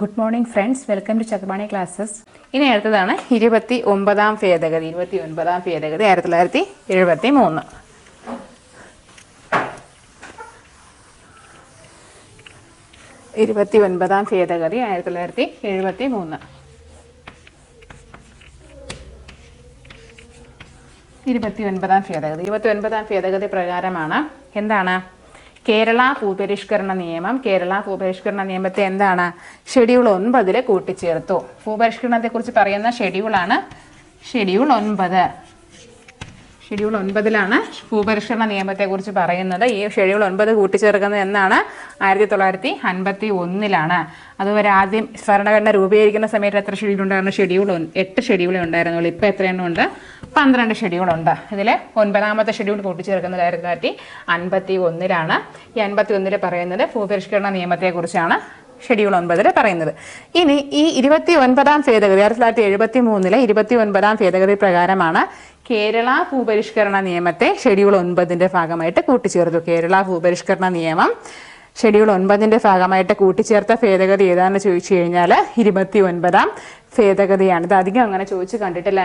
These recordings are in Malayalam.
Good morning friends, welcome to Chakrapani classes. ഇനി അടുത്തതാണ് 29ാം ഭേദഗതി. 29ാം ഭേദഗതി 1973. 29ാം ഭേദഗതി 1973. 29ാം ഭേദഗതി പ്രകാരമാണ് എന്താണ് കേരള ഭൂപരിഷ്കരണ നിയമം. കേരള ഭൂപരിഷ്കരണ നിയമത്തെ എന്താണ് ഷെഡ്യൂൾ 9 കൂട്ടിച്ചേർത്തു. ഭൂപരിഷ്കരണത്തെക്കുറിച്ച് പറയുന്ന ഷെഡ്യൂളാണ് ഷെഡ്യൂൾ 9. ഷെഡ്യൂൾ 9ലാണ് ഭൂപരിഷ്കരണ നിയമത്തെക്കുറിച്ച് പറയുന്നത്. ഈ ഷെഡ്യൂൾ 9 കൂട്ടിച്ചേർക്കുന്നത് എന്നാണ് 1951. അതുവരെ ആദ്യം ഭരണഘടന രൂപീകരിക്കുന്ന സമയത്ത് എത്ര ഷെഡ്യൂൾ ഉണ്ടായിരുന്നു? 8 ഷെഡ്യൂളേ ഉണ്ടായിരുന്നുള്ളൂ. ഇപ്പോൾ എത്ര എണ്ണം ഉണ്ട്? 12 ഷെഡ്യൂളുണ്ട്. ഇതിൽ 9ാമത്തെ ഷെഡ്യൂൾ കൂട്ടിച്ചേർക്കുന്നത് 1951. ഈ 51 പറയുന്നത് ഭൂപരിഷ്കരണ നിയമത്തെക്കുറിച്ചാണ്. ഷെഡ്യൂൾ 9 പറയുന്നത്. ഇനി ഈ 29ാം ഭേദഗതി 1973 29ാം ഭേദഗതി പ്രകാരമാണ് കേരള ഭൂപരിഷ്കരണ നിയമത്തെ ഷെഡ്യൂൾ 9 ഭാഗമായിട്ട് കൂട്ടിച്ചേർത്തു. കേരള ഭൂപരിഷ്കരണ നിയമം ഷെഡ്യൂൾ 9 ഭാഗമായിട്ട് കൂട്ടിച്ചേർത്ത ഭേദഗതി ഏതാണെന്ന് ചോദിച്ചു കഴിഞ്ഞാൽ 29ാം ഭേദഗതിയാണ്. ഇത് അധികം അങ്ങനെ ചോദിച്ച് കണ്ടിട്ടില്ല,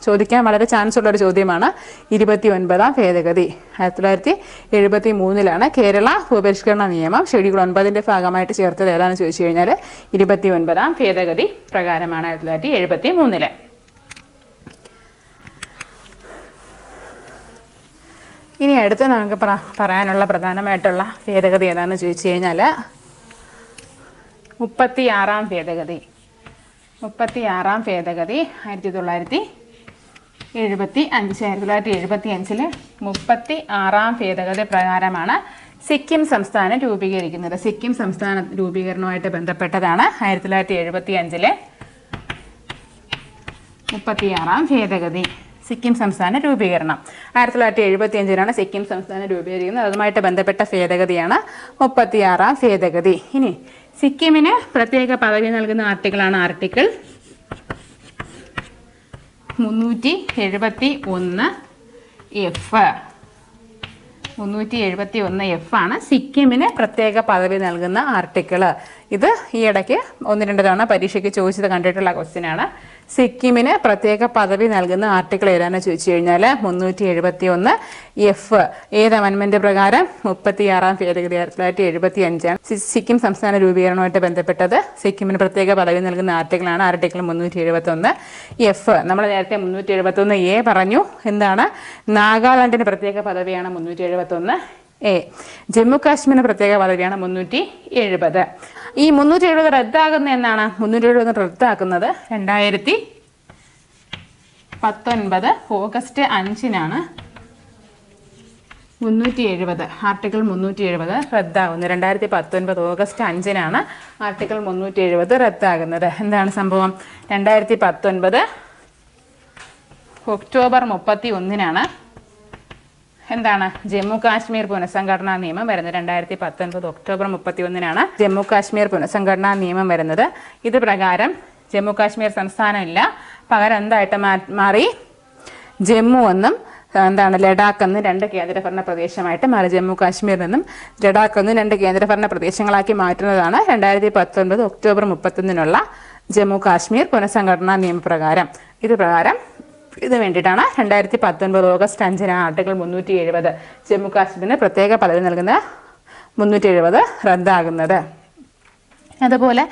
ചോദിക്കാൻ വളരെ ചാൻസ് ഉള്ളൊരു ചോദ്യമാണ്. 29ാം ഭേദഗതി 1973 കേരള ഭൂപരിഷ്കരണ നിയമം ഷെഡ്യൂൾ 9 ഭാഗമായിട്ട് ചേർത്തത് ഏതാണെന്ന് ചോദിച്ചു കഴിഞ്ഞാൽ 29ാം ഭേദഗതി പ്രകാരമാണ് 1973. ഇനി അടുത്ത് നമുക്ക് പറയാനുള്ള പ്രധാനമായിട്ടുള്ള ഭേദഗതി ഏതാണെന്ന് ചോദിച്ചു കഴിഞ്ഞാൽ 36ാം ഭേദഗതി. 36ാം ഭേദഗതി 1975. 1975 36ാം ഭേദഗതി പ്രകാരമാണ് സിക്കിം സംസ്ഥാനം രൂപീകരിക്കുന്നത്. സിക്കിം സംസ്ഥാന രൂപീകരണവുമായിട്ട് ബന്ധപ്പെട്ടതാണ് 1975 36ാം ഭേദഗതി. സിക്കിം സംസ്ഥാന രൂപീകരണം 1975 സിക്കിം സംസ്ഥാനം രൂപീകരിക്കുന്നത്. അതുമായിട്ട് ബന്ധപ്പെട്ട ഭേദഗതിയാണ് 36ാം ഭേദഗതി. ഇനി സിക്കിമിന് പ്രത്യേക പദവി നൽകുന്ന ആർട്ടിക്കിളാണ് ആർട്ടിക്കിൾ 371F. 371F ആണ് സിക്കിമിന് പ്രത്യേക പദവി നൽകുന്ന ആർട്ടിക്കിള്. ഇത് ഈ ഇടയ്ക്ക് 1-2 തവണ പരീക്ഷയ്ക്ക് ചോദിച്ചത് കണ്ടിട്ടുള്ള ക്വസ്റ്റ്യനാണ്. സിക്കിമിന് പ്രത്യേക പദവി നൽകുന്ന ആർട്ടിക്കിൾ ഏതാണെന്ന് ചോദിച്ചു കഴിഞ്ഞാൽ 371F. ഏത് അമെൻമെന്റ് പ്രകാരം? 36ാം ഭേദഗതി 1975 സിക്കിം സംസ്ഥാന രൂപീകരണവുമായിട്ട് ബന്ധപ്പെട്ടത്. സിക്കിമിന് പ്രത്യേക പദവി നൽകുന്ന ആർട്ടിക്കിളാണ് ആർട്ടിക്കിൾ 371F. നമ്മൾ നേരത്തെ 371A പറഞ്ഞു. എന്താണ്? നാഗാലാൻഡിന് പ്രത്യേക പദവിയാണ് 371A. ജമ്മു കാശ്മീരിന് പ്രത്യേക പദവിയാണ് 370. ഈ 370 റദ്ദാകുന്ന എന്നാണ്? 370 റദ്ദാക്കുന്നത് 2019 ഓഗസ്റ്റ് 5-നാണ്. 370 ആർട്ടിക്കിൾ 370 റദ്ദാകുന്നത് 2019 ഓഗസ്റ്റ് 5-നാണ് ആർട്ടിക്കിൾ 370 റദ്ദാകുന്നത്. എന്താണ് സംഭവം? 2019 ഒക്ടോബർ 31-നാണ് എന്താണ് ജമ്മു കാശ്മീർ പുനഃസംഘടനാ നിയമം വരുന്നത്. 2019 ഒക്ടോബർ 31-നാണ് ജമ്മു കാശ്മീർ പുനഃസംഘടനാ നിയമം വരുന്നത്. ഇത് പ്രകാരം ജമ്മു കാശ്മീർ സംസ്ഥാനമില്ല, പകരം എന്തായിട്ട് മാറി? ജമ്മു എന്നും ലഡാക്ക് എന്നും 2 കേന്ദ്രഭരണ പ്രദേശമായിട്ട് മാറി. ജമ്മു കാശ്മീർ നിന്നും ലഡാക്ക് എന്നും 2 കേന്ദ്രഭരണ പ്രദേശങ്ങളാക്കി മാറ്റുന്നതാണ് 2019 ഒക്ടോബർ 31-നുള്ള ജമ്മു കാശ്മീർ പുനഃസംഘടനാ നിയമപ്രകാരം. ഇത് വേണ്ടിയിട്ടാണ് 2019 ഓഗസ്റ്റ് 5-ന് ആർട്ടിക്കിൾ 370 ജമ്മു കാശ്മീരിന് പ്രത്യേക പദവി നൽകുന്ന 370 റദ്ദാകുന്നത്. അതുപോലെ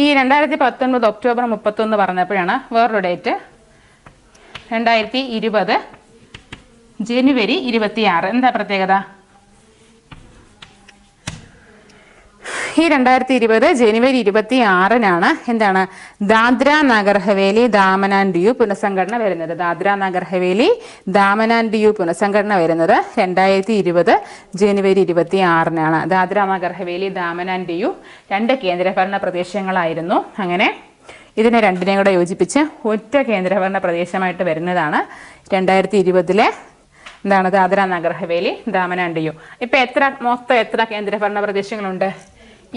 ഈ 2019 ഒക്ടോബർ 31 പറഞ്ഞപ്പോഴാണ് വേറൊരു ഡേറ്റ് 2020 ജനുവരി 26. എന്താ പ്രത്യേകത? ഈ 2020 ജനുവരി 26-നാണ് എന്താണ് ദാദ്ര നഗർ ഹവേലി ദാമൻ ആൻഡ് ദിയു പുനഃസംഘടന വരുന്നത്. ദാദ്ര നഗർ ഹവേലി ദാമൻ ആൻഡ് ദിയു പുനഃസംഘടന വരുന്നത് 2020 ജനുവരി 26-നാണ്. ദാദ്ര നഗർ ഹവേലി ദാമൻ ആൻഡ് ദിയു 2 കേന്ദ്രഭരണ പ്രദേശങ്ങളായിരുന്നു. അങ്ങനെ ഇതിനെ രണ്ടിനെയും കൂടെ യോജിപ്പിച്ച് ഒറ്റ കേന്ദ്രഭരണ പ്രദേശമായിട്ട് വരുന്നതാണ് 2020 ദാദ്ര നഗർ ഹവേലി ദാമൻ ആൻഡ് ദിയു. മൊത്തം എത്ര കേന്ദ്രഭരണ പ്രദേശങ്ങളുണ്ട്?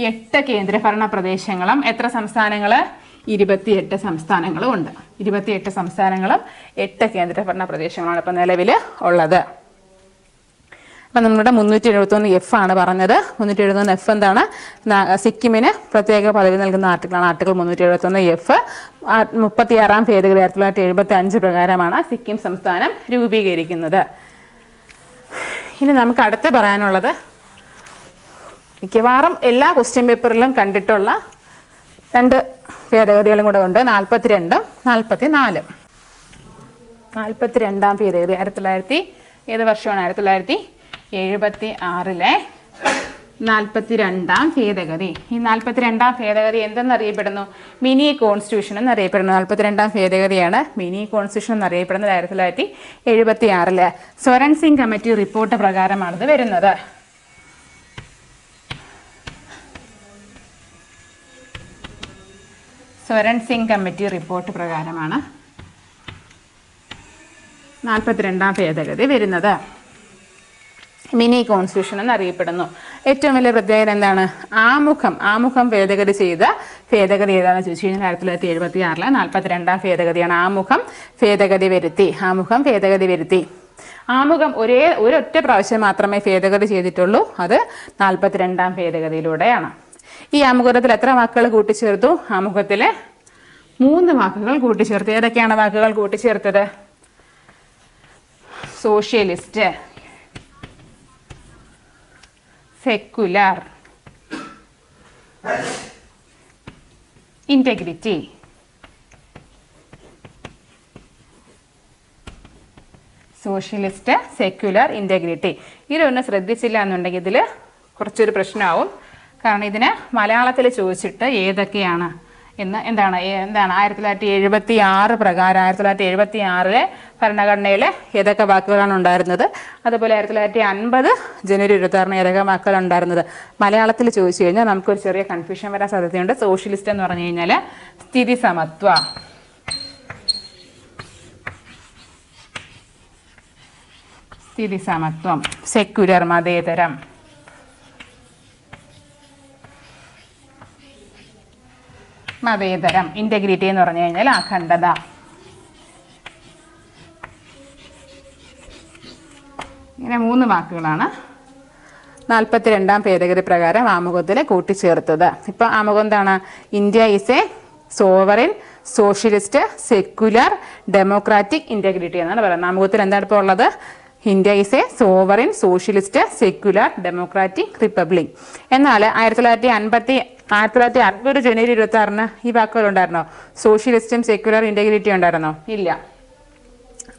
8 കേന്ദ്രഭരണ പ്രദേശങ്ങളും എത്ര സംസ്ഥാനങ്ങൾ? 28 സംസ്ഥാനങ്ങളും ഉണ്ട്. 28 സംസ്ഥാനങ്ങളും 8 കേന്ദ്രഭരണ പ്രദേശങ്ങളാണ് ഇപ്പോൾ നിലവിൽ ഉള്ളത്. അപ്പം നമ്മുടെ 371F ആണ് പറഞ്ഞത്. 371F എന്താണ്? സിക്കിമിന് പ്രത്യേക പദവി നൽകുന്ന ആർട്ടിക്കിളാണ് ആർട്ടിക്കിൾ 371F. 36ാം ഭേദഗതി 1975 പ്രകാരമാണ് സിക്കിം സംസ്ഥാനം രൂപീകരിക്കുന്നത്. ഇനി നമുക്ക് അടുത്ത് പറയാനുള്ളത് മിക്കവാറും എല്ലാ ക്വസ്റ്റ്യൻ പേപ്പറിലും കണ്ടിട്ടുള്ള 2 ഭേദഗതികളും കൂടെ ഉണ്ട്. 42ഉം 44ഉം. 42ാം ഭേദഗതി ഏത് വർഷമാണ്? 1976 42ാം ഭേദഗതി. ഈ 42ാം ഭേദഗതി എന്തെന്നറിയപ്പെടുന്നു? മിനി കോൺസ്റ്റിറ്റ്യൂഷൻ എന്നറിയപ്പെടുന്നു. 42ാം ഭേദഗതിയാണ് മിനി കോൺസ്റ്റിറ്റ്യൂഷൻ എന്നറിയപ്പെടുന്നത്. 1976 സ്വരൺ സിംഗ് കമ്മിറ്റി റിപ്പോർട്ട് പ്രകാരമാണിത് വരുന്നത്. സ്വരൺ സിംഗ് കമ്മിറ്റി റിപ്പോർട്ട് പ്രകാരമാണ് 42ാം ഭേദഗതി വരുന്നത്. മിനി കോൺസ്റ്റിറ്റ്യൂഷൻ എന്നറിയപ്പെടുന്നു. ഏറ്റവും വലിയ പ്രത്യേകത എന്താണ്? ആമുഖം ഭേദഗതി ചെയ്ത ഭേദഗതി ഏതാണെന്ന് ചോദിച്ചു കഴിഞ്ഞാൽ 1976 42ാം ഭേദഗതിയാണ്. ആമുഖം ഭേദഗതി വരുത്തി. ആമുഖം ഒരൊറ്റ പ്രാവശ്യം മാത്രമേ ഭേദഗതി ചെയ്തിട്ടുള്ളൂ. അത് 42ാം ഭേദഗതിയിലൂടെയാണ്. ഈ ആമുഖത്തിൽ എത്ര വാക്കുകൾ കൂട്ടിച്ചേർത്തു? ആമുഖത്തിൽ 3 വാക്കുകൾ കൂട്ടിച്ചേർത്തു. ഏതൊക്കെയാണ് വാക്കുകൾ കൂട്ടിച്ചേർത്തത്? Socialist, secular, integrity. Socialist, secular, integrity. ഇതിലൊന്ന് ശ്രദ്ധിച്ചില്ല എന്നുണ്ടെങ്കിൽ ഇതിൽ കുറച്ചൊരു പ്രശ്നമാവും. കാരണം ഇതിന് മലയാളത്തിൽ ചോദിച്ചിട്ട് ഏതൊക്കെയാണ് എന്താണ് 1976 പ്രകാരം 1976 ഭരണഘടനയിൽ ഏതൊക്കെ വാക്കുകളാണ് ഉണ്ടായിരുന്നത്, അതുപോലെ 1950 ജനുവരി 26 ഏതൊക്കെ വാക്കുകൾ ഉണ്ടായിരുന്നത്. മലയാളത്തിൽ ചോദിച്ചു കഴിഞ്ഞാൽ നമുക്കൊരു ചെറിയ കൺഫ്യൂഷൻ വരാൻ സാധ്യതയുണ്ട്. സോഷ്യലിസ്റ്റ് എന്ന് പറഞ്ഞു കഴിഞ്ഞാൽ സ്ഥിതി സമത്വം, സെക്യുലർ മതേതരം, ഇന്റഗ്രിറ്റി എന്ന് പറഞ്ഞു കഴിഞ്ഞാൽ അഖണ്ഡത. ഇങ്ങനെ 3 വാക്കുകളാണ് 42ാം ഭേദഗതി പ്രകാരം ആമുഖത്തിൽ കൂട്ടിച്ചേർത്തത്. ഇപ്പൊ ആമുഖം എന്താണ്? India is a sovereign, socialist, secular, democratic, integrity എന്നാണ് പറയുന്നത്. ആമുഖത്തിൽ എന്താണ് ഇപ്പോൾ ഉള്ളത്? India is a sovereign, socialist, secular, democratic republic. എന്നാൽ 1950 ജനുവരി 26 ഈ വാക്കുകൾ ഉണ്ടായിരുന്നോ? സോഷ്യലിസ്റ്റും സെക്യുലർ ഇന്റഗ്രിറ്റി ഉണ്ടായിരുന്നോ? ഇല്ല.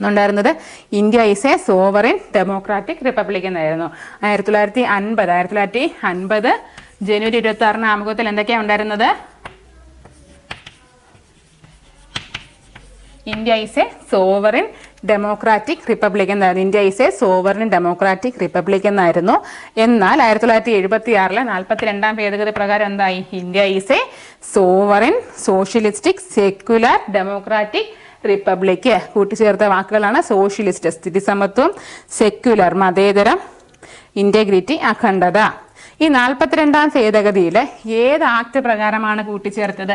ഉണ്ടായിരുന്നത് India is a sovereign democratic republic എന്നായിരുന്നു. 1950 ജനുവരി 26 ആമുഖത്തിൽ എന്തൊക്കെയാണ് ഉണ്ടായിരുന്നത്? India is a sovereign democratic republic എന്നായിരുന്നു. India is a sovereign democratic republic എന്നായിരുന്നു. എന്നാൽ 1976 42ാം ഭേദഗതി പ്രകാരം എന്തായി? India is a sovereign, socialistic, secular, democratic republic. കൂട്ടിച്ചേർത്ത വാക്കുകളാണ് സോഷ്യലിസ്റ്റ് സ്ഥിതിസമത്വം, സെക്യുലർ മതേതരം, ഇന്റഗ്രിറ്റി അഖണ്ഡത. ഈ 42ാം ഭേദഗതിയിൽ ഏത് ആക്ട് പ്രകാരമാണ് കൂട്ടിച്ചേർത്തത്?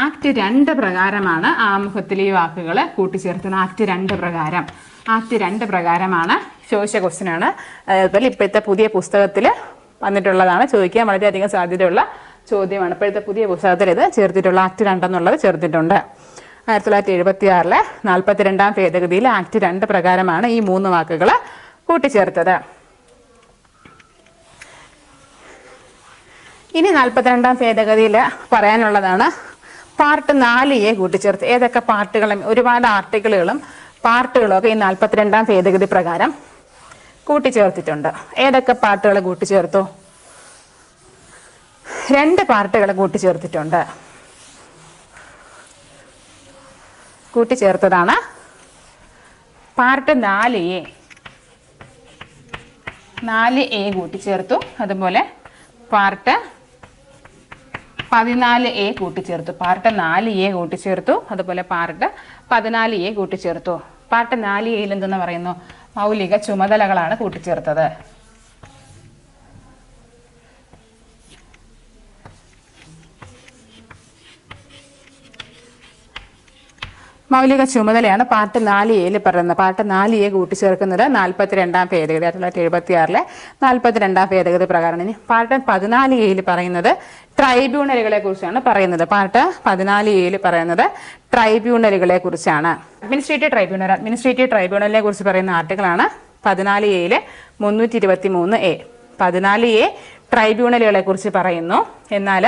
ആക്ട് 2 പ്രകാരമാണ് ആമുഖത്തിൽ ഈ വാക്കുകൾ കൂട്ടിച്ചേർത്തത്. ആക്ട് 2 പ്രകാരം. ആക്ട് 2 പ്രകാരമാണ്. ചോദിച്ച ക്വസ്റ്റ്യൻ ആണ്. അതുപോലെ ഇപ്പോഴത്തെ പുതിയ പുസ്തകത്തിൽ വന്നിട്ടുള്ളതാണ്. ചോദിക്കാൻ വളരെയധികം സാധ്യതയുള്ള ചോദ്യമാണ്. ഇപ്പോഴത്തെ പുതിയ പുസ്തകത്തിൽ ഇത് ചേർത്തിട്ടുള്ള ആക്ട് 2 എന്നുള്ളത് ചേർത്തിട്ടുണ്ട്. 1976 42ാം ഭേദഗതിയിൽ ആക്ട് 2 പ്രകാരമാണ് ഈ 3 വാക്കുകൾ കൂട്ടിച്ചേർത്തത്. ഇനി 42ാം ഭേദഗതിയിൽ പറയാനുള്ളതാണ് പാർട്ട് 4A കൂട്ടിച്ചേർത്ത്. ഏതൊക്കെ പാർട്ടുകളും ഒരുപാട് ആർട്ടിക്കിളുകളും പാർട്ടുകളും ഒക്കെ ഈ 42ാം ഭേദഗതി പ്രകാരം കൂട്ടിച്ചേർത്തിട്ടുണ്ട്. ഏതൊക്കെ പാർട്ടുകൾ കൂട്ടിച്ചേർത്തു? 2 പാർട്ടുകൾ കൂട്ടിച്ചേർത്തിട്ടുണ്ട്. കൂട്ടിച്ചേർത്തതാണ് പാർട്ട് 4A കൂട്ടിച്ചേർത്തു. അതുപോലെ പാർട്ട് 14A കൂട്ടിച്ചേർത്തു. പാർട്ട് 4A കൂട്ടിച്ചേർത്തു. അതുപോലെ പാർട്ട് 14A കൂട്ടിച്ചേർത്തു. പാർട്ട് 4Aയിൽ എന്തെന്ന് പറയുന്നു? മൗലിക ചുമതലകളാണ് കൂട്ടിച്ചേർത്തത്. മൗലിക ചുമതലയാണ് പാർട്ട് 4A പറയുന്നത്. പാർട്ട് 4A കൂട്ടിച്ചേർക്കുന്നത് 42ാം ഭേദഗതി 1976 42ാം ഭേദഗതി പ്രകാരമാണ്. ഇനി പാർട്ട് 14A പറയുന്നത് ട്രൈബ്യൂണലുകളെ കുറിച്ചാണ് പറയുന്നത്. പാർട്ട് 14A പറയുന്നത് ട്രൈബ്യൂണലുകളെ കുറിച്ചാണ്. അഡ്മിനിസ്ട്രേറ്റീവ് ട്രൈബ്യൂണലിനെ കുറിച്ച് പറയുന്ന ആർട്ടിക്കിളാണ് 14A 323A. 14A ട്രൈബ്യൂണലുകളെ കുറിച്ച് പറയുന്നു. എന്നാൽ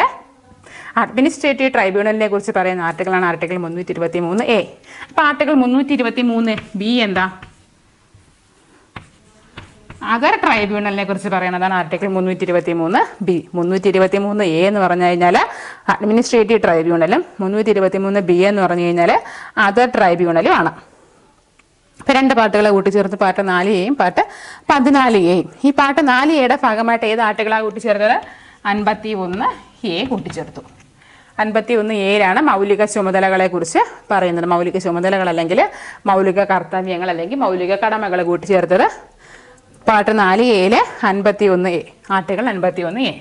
അഡ്മിനിസ്ട്രേറ്റീവ് ട്രൈബ്യൂണലിനെ കുറിച്ച് പറയുന്ന ആർട്ടിക്കിളാണ് ആർട്ടിക്കിൾ 323A. അപ്പോൾ ആർട്ടിക്കിൾ 323B എന്താ? അതർ ട്രൈബ്യൂണലിനെ കുറിച്ച് പറയുന്നതാണ് ആർട്ടിക്കിൾ 323B. 323A എന്ന് പറഞ്ഞു കഴിഞ്ഞാൽ അഡ്മിനിസ്ട്രേറ്റീവ് ട്രൈബ്യൂണലും 323B എന്ന് പറഞ്ഞു കഴിഞ്ഞാൽ അതർ ട്രൈബ്യൂണലും ആണ്. ഇപ്പം 2 പാർട്ടുകളെ കൂട്ടിച്ചേർത്ത് പാർട്ട് 4A പാർട്ട് 14A. ഈ പാർട്ട് 4A ഭാഗമായിട്ട് ഏത് ആർട്ടിക്കിളാണ് കൂട്ടിച്ചേർത്തത്? 51A കൂട്ടിച്ചേർത്തു. 51A മൗലിക ചുമതലകളെ കുറിച്ച് പറയുന്നത്. മൗലിക ചുമതലകൾ അല്ലെങ്കിൽ മൗലിക കർത്തവ്യങ്ങൾ അല്ലെങ്കിൽ മൗലിക കടമകൾ കൂട്ടിച്ചേർത്തത് part 4A 51A, article 51A.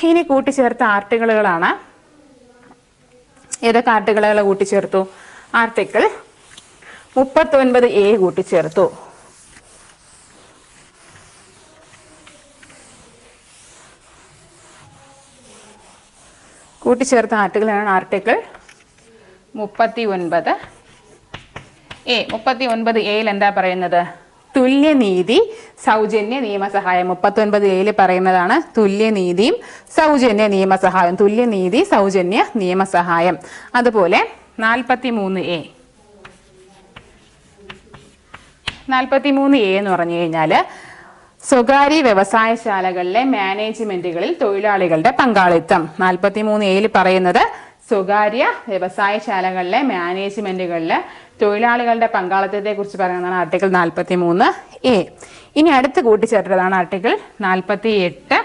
ഇനി കൂട്ടിച്ചേർത്ത ആർട്ടിക്കിളുകളാണ്. ഏതൊക്കെ ആർട്ടിക്കിളുകൾ കൂട്ടിച്ചേർത്തു? ആർട്ടിക്കിൾ 39A കൂട്ടിച്ചേർത്തു. കൂട്ടിച്ചേർത്ത ആർട്ടിക്കിളാണ് ആർട്ടിക്കിൾ 39A. 39A എന്താ പറയുന്നത്? തുല്യനീതി, സൗജന്യ നിയമസഹായം. 39A പറയുന്നതാണ് തുല്യനീതിയും സൗജന്യ നിയമസഹായം. തുല്യനീതി, സൗജന്യ നിയമസഹായം. അതുപോലെ 43A. 43A എന്ന് പറഞ്ഞു കഴിഞ്ഞാൽ സ്വകാര്യ വ്യവസായശാലകളിലെ മാനേജ്മെന്റുകളിൽ തൊഴിലാളികളുടെ പങ്കാളിത്തം. 43A പറയുന്നത് സ്വകാര്യ വ്യവസായശാലകളിലെ മാനേജ്മെന്റുകളിലെ തൊഴിലാളികളുടെ പങ്കാളിത്തത്തെ കുറിച്ച് പറയുന്നതാണ് ആർട്ടിക്കിൾ 43A. ഇനി അടുത്ത് കൂട്ടിച്ചേർത്തതാണ് ആർട്ടിക്കിൾ 48A.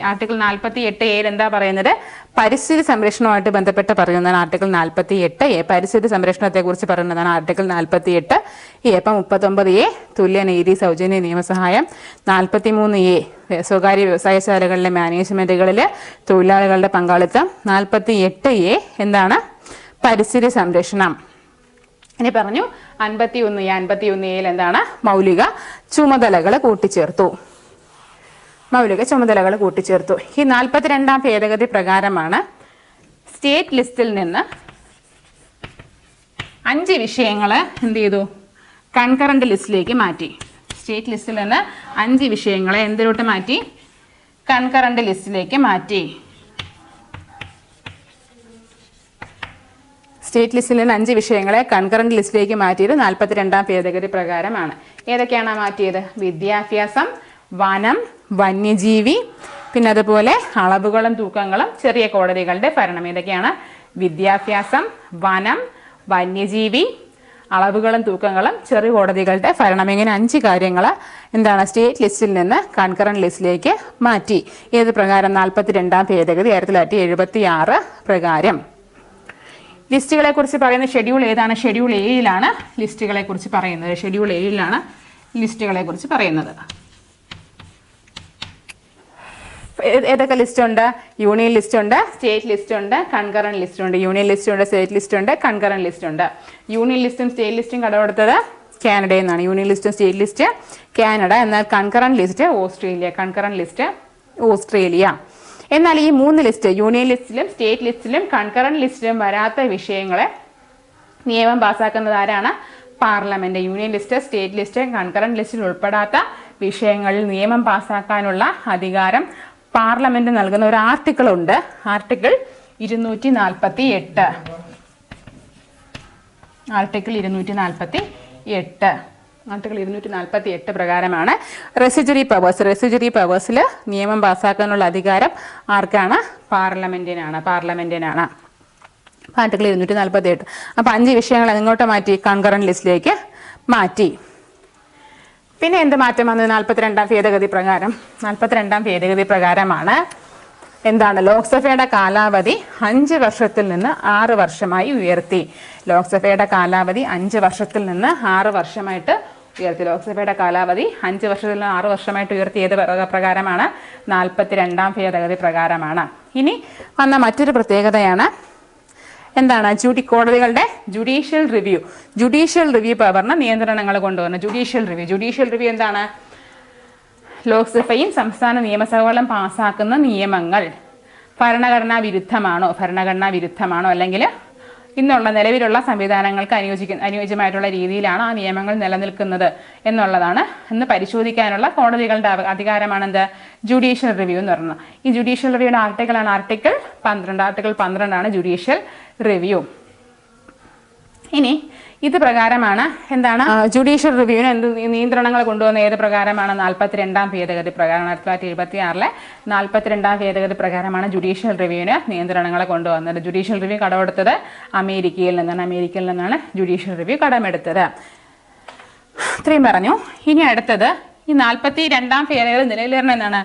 ആർട്ടിക്കിൾ 48A എന്താ പറയുന്നത്? പരിസ്ഥിതി സംരക്ഷണവുമായിട്ട് ബന്ധപ്പെട്ട് പറയുന്നതാണ് ആർട്ടിക്കിൾ 48A. പരിസ്ഥിതി സംരക്ഷണത്തെ കുറിച്ച് പറയുന്നതാണ് ആർട്ടിക്കിൾ 48A. അപ്പം 39A തുല്യനീതി, സൗജന്യ നിയമസഹായം. 43A സ്വകാര്യ വ്യവസായശാലകളിലെ മാനേജ്മെന്റുകളിൽ തൊഴിലാളികളുടെ പങ്കാളിത്തം. 48A എന്താണ്? പരിസ്ഥിതി സംരക്ഷണം. ഇനി പറഞ്ഞു 51A എന്താണ്? മൗലിക ചുമതലകൾ കൂട്ടിച്ചേർത്തു. മൗലിക ചുമതലകൾ കൂട്ടിച്ചേർത്തു. ഈ 42ാം ഭേദഗതി പ്രകാരമാണ് സ്റ്റേറ്റ് ലിസ്റ്റിൽ നിന്ന് 5 വിഷയങ്ങൾ എന്ത് ചെയ്തു? കൺകറന്റ് ലിസ്റ്റിലേക്ക് മാറ്റി. സ്റ്റേറ്റ് ലിസ്റ്റിൽ നിന്ന് 5 വിഷയങ്ങളെ എന്തിലോട്ട് മാറ്റി? കൺകറന്റ് ലിസ്റ്റിലേക്ക് മാറ്റി. സ്റ്റേറ്റ് ലിസ്റ്റിൽ നിന്ന് 5 വിഷയങ്ങളെ കൺകറന്റ് ലിസ്റ്റിലേക്ക് മാറ്റിയത് 42ാം ഭേദഗതി പ്രകാരമാണ്. ഏതൊക്കെയാണ് മാറ്റിയത്? വിദ്യാഭ്യാസം, വനം, വന്യജീവി, പിന്നെ അതുപോലെ അളവുകളും തൂക്കങ്ങളും, ചെറിയ കോടതികളുടെ ഭരണം. ഏതൊക്കെയാണ്? വിദ്യാഭ്യാസം, വനം, വന്യജീവി, അളവുകളും തൂക്കങ്ങളും, ചെറിയ കോടതികളുടെ ഭരണം. ഇങ്ങനെ 5 കാര്യങ്ങൾ എന്താണ്? സ്റ്റേറ്റ് ലിസ്റ്റിൽ നിന്ന് കൺകറന്റ് ലിസ്റ്റിലേക്ക് മാറ്റി. ഏത് പ്രകാരം? 42ാം ഭേദഗതി 1976 പ്രകാരം. ലിസ്റ്റുകളെ കുറിച്ച് പറയുന്ന ഷെഡ്യൂൾ ഏതാണ്? ഷെഡ്യൂൾ 7 ലിസ്റ്റുകളെ കുറിച്ച് പറയുന്നത്. ഷെഡ്യൂൾ 7 ലിസ്റ്റുകളെ കുറിച്ച് പറയുന്നത്. ഏതൊക്കെ ലിസ്റ്റ് ഉണ്ട്? യൂണിയൻ ലിസ്റ്റ് ഉണ്ട്, സ്റ്റേറ്റ് ലിസ്റ്റ് ഉണ്ട്, കൺകറന്റ് ലിസ്റ്റ് ഉണ്ട്. യൂണിയൻ ലിസ്റ്റ് ഉണ്ട്, സ്റ്റേറ്റ് ലിസ്റ്റ് ഉണ്ട്, കൺകറന്റ് ലിസ്റ്റ് ഉണ്ട്. യൂണിയൻ ലിസ്റ്റും സ്റ്റേറ്റ് ലിസ്റ്റും കടമെടുത്തത് കാനഡയിൽ നിന്നാണ്. യൂണിയൻ ലിസ്റ്റും സ്റ്റേറ്റ് ലിസ്റ്റ് കാനഡ, എന്നാൽ concurrent list Australia. Concurrent list Australia. എന്നാൽ ഈ 3 ലിസ്റ്റ്, യൂണിയൻ ലിസ്റ്റിലും സ്റ്റേറ്റ് ലിസ്റ്റിലും കൺകറന്റ് ലിസ്റ്റിലും വരാത്ത വിഷയങ്ങളെ നിയമം പാസ്സാക്കുന്നത് ആരാണ്? Parliament. Union list, state list, concurrent ലിസ്റ്റിൽ ഉൾപ്പെടാത്ത വിഷയങ്ങളിൽ നിയമം പാസ്സാക്കാനുള്ള അധികാരം പാർലമെന്റ് നൽകുന്ന ഒരു ആർട്ടിക്കിൾ ഉണ്ട്. ആർട്ടിക്കിൾ 248. ആർട്ടിക്കിൾ 248. ആർട്ടിക്കിൾ 248 പ്രകാരമാണ് റെസിജറി പവേഴ്സിൽ നിയമം പാസ്സാക്കാനുള്ള അധികാരം ആർക്കാണ്? പാർലമെന്റിനാണ്. ആർട്ടിക്കിൾ 248. അപ്പം 5 വിഷയങ്ങൾ എങ്ങോട്ട് മാറ്റി? കൺകറന്റ് ലിസ്റ്റിലേക്ക് മാറ്റി. പിന്നെ എന്ത് മാറ്റം വന്നത്? 42ാം ഭേദഗതി പ്രകാരം. 42ാം ഭേദഗതി പ്രകാരമാണ് എന്താണ്? ലോക്സഭയുടെ കാലാവധി 5 വർഷത്തിൽ നിന്ന് 6 വർഷമായി ഉയർത്തി. ലോക്സഭയുടെ കാലാവധി 5 വർഷത്തിൽ നിന്ന് 6 വർഷമായിട്ട് ഉയർത്തി. ലോക്സഭയുടെ കാലാവധി 5 വർഷത്തിൽ നിന്ന് 6 വർഷമായിട്ട് ഉയർത്തി. ഏത് പ്രകാരമാണ്? 42ാം ഭേദഗതി പ്രകാരമാണ്. ഇനി വന്ന മറ്റൊരു പ്രത്യേകതയാണ് എന്താണ്? കോടതികളുടെ ജുഡീഷ്യൽ റിവ്യൂ പവറിന് നിയന്ത്രണങ്ങൾ കൊണ്ടുവന്നു. ജുഡീഷ്യൽ റിവ്യൂ എന്താണ്? ലോക്സഭയും സംസ്ഥാന നിയമസഭകളും പാസ്സാക്കുന്ന നിയമങ്ങൾ ഭരണഘടനാ വിരുദ്ധമാണോ അല്ലെങ്കിൽ ഇന്നുള്ള നിലവിലുള്ള സംവിധാനങ്ങൾക്ക് അനുയോജ്യമായിട്ടുള്ള രീതിയിലാണ് ആ നിയമങ്ങൾ നിലനിൽക്കുന്നത് എന്ന് പരിശോധിക്കാനുള്ള കോടതികളുടെ അധികാരമാണ് എന്ത്? ജുഡീഷ്യൽ റിവ്യൂ എന്ന് പറയുന്നത്. ഈ ജുഡീഷ്യൽ റിവ്യൂയുടെ ആർട്ടിക്കിളാണ് ആർട്ടിക്കിൾ 12 ജുഡീഷ്യൽ റിവ്യൂ. ഇനി ഇത് പ്രകാരമാണ് എന്താണ് ജുഡീഷ്യൽ റിവ്യൂവിന് എന്ത് നിയന്ത്രണങ്ങൾ കൊണ്ടുവന്ന ഏത് പ്രകാരമാണ്? 42ാം ഭേദഗതി പ്രകാരം. 1976 42ാം ഭേദഗതി പ്രകാരമാണ് ജുഡീഷ്യൽ റിവ്യൂവിന് നിയന്ത്രണങ്ങൾ കൊണ്ടുവന്നത്. ജുഡീഷ്യൽ റിവ്യൂ കടമെടുത്തത് അമേരിക്കയിൽ നിന്നാണ് ജുഡീഷ്യൽ റിവ്യൂ കടമെടുത്തത്. ഇത്രയും പറഞ്ഞു. ഇനി അടുത്തത് ഈ 42ാം ഭേദഗതി നിലവിൽ വരുന്ന എന്നാണ്?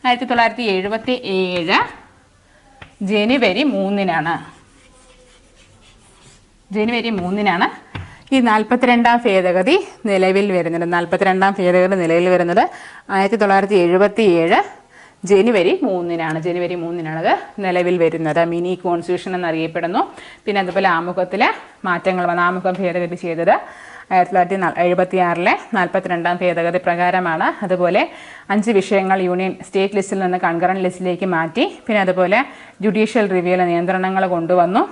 1977 ജനുവരി 3-നാണ്. ഈ 42ാം ഭേദഗതി നിലവിൽ വരുന്നത്. 1977 ജനുവരി 3-നാണ്. അത് നിലവിൽ വരുന്നത്. മിനി കോൺസ്റ്റിറ്റ്യൂഷൻ എന്നറിയപ്പെടുന്നു. പിന്നെ അതുപോലെ ആമുഖത്തിലെ മാറ്റങ്ങൾ വന്ന ആമുഖം ഭേദഗതി ചെയ്തത് 1976 42ാം ഭേദഗതി പ്രകാരമാണ്. അതുപോലെ 5 വിഷയങ്ങൾ യൂണിയൻ സ്റ്റേറ്റ് ലിസ്റ്റിൽ നിന്ന് കൺകറന്റ് ലിസ്റ്റിലേക്ക് മാറ്റി. പിന്നെ അതുപോലെ ജുഡീഷ്യൽ റിവ്യൂവിലെ നിയന്ത്രണങ്ങൾ കൊണ്ടുവന്നു.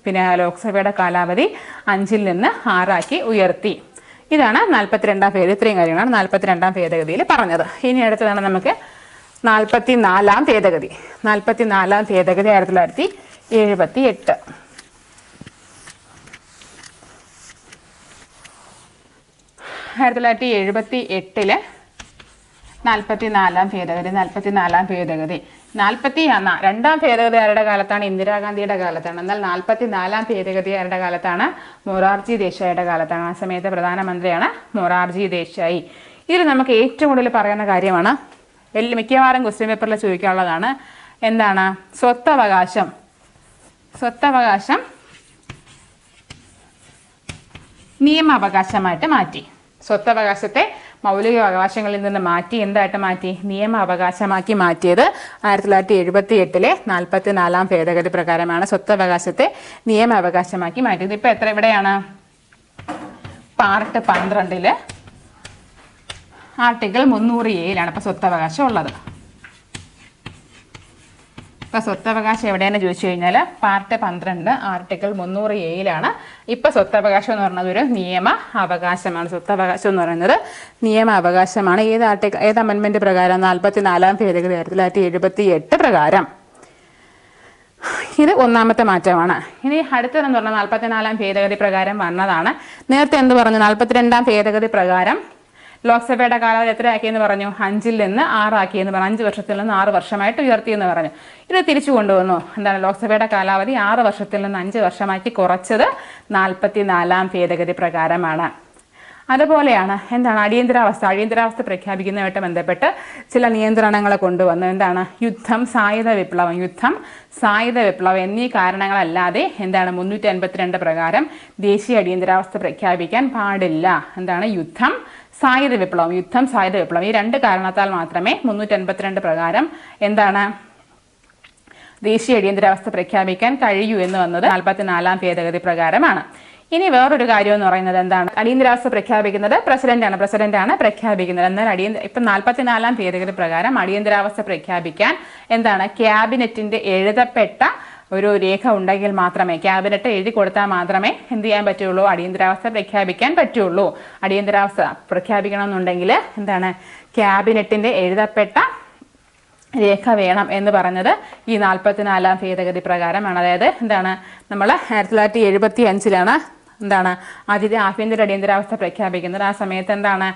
പിന്നെ ലോക്സഭയുടെ കാലാവധി 5-ൽ നിന്ന് 6 ഉയർത്തി. ഇതാണ് 42ാം ഭേദഗതി. ഇത്രയും കാര്യങ്ങളാണ് 42ാം ഭേദഗതിയിൽ പറഞ്ഞത്. ഇനി അടുത്തതാണ് നമുക്ക് 44ാം ഭേദഗതി. 44ാം ഭേദഗതി 1978. 1978 44ാം ഭേദഗതി. 42ാം ഭേദഗതി ആരുടെ കാലത്താണ്? ഇന്ദിരാഗാന്ധിയുടെ കാലത്താണ്. എന്നാൽ 44ാം ഭേദഗതി ആരുടെ കാലത്താണ്? മൊറാർജി ദേശായിയുടെ കാലത്താണ്. ആ സമയത്ത് പ്രധാനമന്ത്രിയാണ് മൊറാർജി ദേശായി. ഇതിൽ നമുക്ക് ഏറ്റവും കൂടുതൽ പറയുന്ന കാര്യമാണ്, മിക്കവാറും ക്വസ്റ്റ്യൻ പേപ്പറിൽ ചോദിക്കാനുള്ളതാണ്. എന്താണ്? സ്വത്തവകാശം നിയമവകാശമായിട്ട് മാറ്റി. സ്വത്തവകാശത്തെ മൗലിക അവകാശങ്ങളിൽ നിന്ന് മാറ്റി എന്തായിട്ട് മാറ്റി? നിയമ അവകാശമാക്കി മാറ്റിയത് 1978 44ാം ഭേദഗതി പ്രകാരമാണ്. സ്വത്തവകാശത്തെ നിയമ അവകാശമാക്കി മാറ്റിയത്. ഇപ്പൊ എവിടെയാണ്? പാർട്ട് 12 ആർട്ടിക്കിൾ 300A ഇപ്പൊ സ്വത്തവകാശം ഉള്ളത്. ഇപ്പൊ സ്വത്തവകാശം എവിടെയാണ് ചോദിച്ചു കഴിഞ്ഞാൽ പാർട്ട് 12 ആർട്ടിക്കിൾ 300A ഇപ്പൊ സ്വത്തവകാശം എന്ന് പറയുന്നത് ഒരു നിയമ അവകാശമാണ്. സ്വത്തവകാശം എന്ന് പറയുന്നത് നിയമ അവകാശമാണ്. ഏത് അമെന്റ്മെന്റ് പ്രകാരം? 44ാം ഭേദഗതി 1978 പ്രകാരം. ഇത് ഒന്നാമത്തെ മാറ്റമാണ്. ഇനി അടുത്തതെന്ന് പറഞ്ഞാൽ 44ാം ഭേദഗതി പ്രകാരം വന്നതാണ്. നേരത്തെ എന്ത് പറഞ്ഞു? 42ാം ഭേദഗതി പ്രകാരം ലോക്സഭയുടെ കാലാവധി എത്രയാക്കിയെന്ന് പറഞ്ഞു? 5-ൽ നിന്ന് 6 ആക്കിയെന്ന് പറഞ്ഞു. 5 വർഷത്തിൽ നിന്ന് 6 വർഷമായിട്ട് ഉയർത്തിയെന്ന് പറഞ്ഞു. ഇത് തിരിച്ചു കൊണ്ടുവന്നു. എന്താണ്? ലോക്സഭയുടെ കാലാവധി 6 വർഷത്തിൽ നിന്ന് 5 വർഷമാക്കി കുറച്ചത് 44ാം ഭേദഗതി പ്രകാരമാണ്. അതുപോലെയാണ് എന്താണ്? അടിയന്തരാവസ്ഥ പ്രഖ്യാപിക്കുന്നതുമായിട്ട് ബന്ധപ്പെട്ട് ചില നിയന്ത്രണങ്ങൾ കൊണ്ടുവന്നു. എന്താണ്? യുദ്ധം, സായുധ വിപ്ലവം എന്നീ കാരണങ്ങളല്ലാതെ എന്താണ് 352 പ്രകാരം ദേശീയ അടിയന്തരാവസ്ഥ പ്രഖ്യാപിക്കാൻ പാടില്ല. എന്താണ്? യുദ്ധം, സായുധ വിപ്ലവം. ഈ 2 കാരണത്താൽ മാത്രമേ 352 പ്രകാരം എന്താണ് ദേശീയ അടിയന്തരാവസ്ഥ പ്രഖ്യാപിക്കാൻ കഴിയൂ എന്ന് വന്നത് 44ാം ഭേദഗതി പ്രകാരമാണ്. ഇനി വേറൊരു കാര്യം എന്ന് പറയുന്നത് എന്താണ്? അടിയന്തരാവസ്ഥ പ്രഖ്യാപിക്കുന്നത് പ്രസിഡന്റാണ് പ്രഖ്യാപിക്കുന്നത്. എന്നാൽ ഇപ്പൊ 44ാം ഭേദഗതി പ്രകാരം അടിയന്തരാവസ്ഥ പ്രഖ്യാപിക്കാൻ എന്താണ്? ക്യാബിനറ്റിന്റെ എഴുതപ്പെട്ട ഒരു രേഖ ഉണ്ടെങ്കിൽ മാത്രമേ, ക്യാബിനറ്റ് എഴുതി കൊടുത്താൽ മാത്രമേ എന്ത് ചെയ്യാൻ പറ്റുള്ളൂ? അടിയന്തരാവസ്ഥ പ്രഖ്യാപിക്കാൻ പറ്റുള്ളൂ. അടിയന്തരാവസ്ഥ പ്രഖ്യാപിക്കണമെന്നുണ്ടെങ്കിൽ എന്താണ്? ക്യാബിനറ്റിന്റെ എഴുതപ്പെട്ട രേഖ വേണം എന്ന് പറഞ്ഞത് ഈ 44ാം ഭേദഗതി പ്രകാരമാണ്. അതായത് എന്താണ്? നമ്മൾ 1975 എന്താണ് ആദ്യത്തെ ആഭ്യന്തര അടിയന്തരാവസ്ഥ പ്രഖ്യാപിക്കുന്നത്. ആ സമയത്ത് എന്താണ്?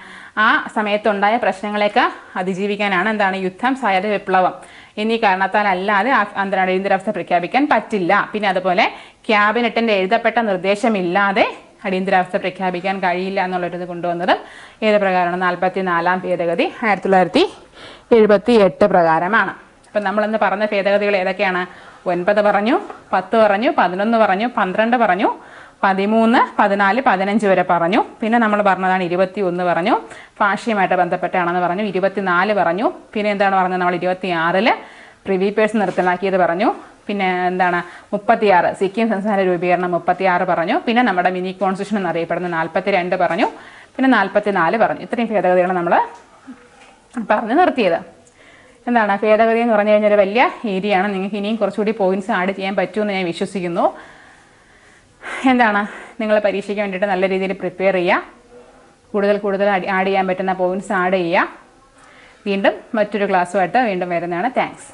ആ സമയത്തുണ്ടായ പ്രശ്നങ്ങളെയൊക്കെ അതിജീവിക്കാനാണ് എന്താണ്? യുദ്ധം, സായുധ വിപ്ലവം എന്നീ കാരണത്താൽ അല്ലാതെ അടിയന്തരാവസ്ഥ പ്രഖ്യാപിക്കാൻ പറ്റില്ല. പിന്നെ അതുപോലെ ക്യാബിനറ്റിന്റെ എഴുതപ്പെട്ട നിർദ്ദേശമില്ലാതെ അടിയന്തരാവസ്ഥ പ്രഖ്യാപിക്കാൻ കഴിയില്ല എന്നുള്ളൊരിത് കൊണ്ടുവന്നത് ഏത് പ്രകാരമാണ്? 44ാം ഭേദഗതി 1978 പ്രകാരമാണ്. അപ്പം നമ്മളിന്ന് പറഞ്ഞ ഭേദഗതികൾ ഏതൊക്കെയാണ്? 9 പറഞ്ഞു, 10 പറഞ്ഞു, 11 പറഞ്ഞു, 12 പറഞ്ഞു, 13, 14, 15 വരെ പറഞ്ഞു. പിന്നെ നമ്മൾ പറഞ്ഞതാണ് 21 പറഞ്ഞു, ഭാഷയുമായിട്ട് ബന്ധപ്പെട്ടാണെന്ന് പറഞ്ഞു. 24 പറഞ്ഞു. പിന്നെ എന്താണ് പറഞ്ഞത്, നമ്മൾ 26 പ്രിവി പേഴ്സ് നിർത്തലാക്കിയത് പറഞ്ഞു. പിന്നെ എന്താണ് 36 സിക്കിം സംസ്ഥാന രൂപീകരണം 36 പറഞ്ഞു. പിന്നെ നമ്മുടെ മിനി കോൺസ്റ്റിറ്റ്യൂഷൻ എന്നറിയപ്പെടുന്ന 42 പറഞ്ഞു. പിന്നെ 44 പറഞ്ഞു. ഇത്രയും ഭേദഗതികൾ നമ്മൾ പറഞ്ഞ് നിർത്തിയത്. എന്താണ് ഭേദഗതി എന്ന് പറഞ്ഞു കഴിഞ്ഞാൽ ഒരു വലിയ ഏരിയയാണ്. നിങ്ങൾക്ക് ഇനിയും കുറച്ചുകൂടി പോയിന്റ്സ് ആഡ് ചെയ്യാൻ പറ്റുമെന്ന് ഞാൻ വിശ്വസിക്കുന്നു. എന്താണ് നിങ്ങൾ പരീക്ഷയ്ക്ക് വേണ്ടിയിട്ട് നല്ല രീതിയിൽ പ്രിപ്പയർ ചെയ്യുക. കൂടുതൽ ആഡ് ചെയ്യാൻ പറ്റുന്ന പോയിന്റ്സ് ആഡ് ചെയ്യുക. വീണ്ടും മറ്റൊരു ക്ലാസ്സുമായിട്ട് വീണ്ടും വരുന്നതാണ്. താങ്ക്സ്.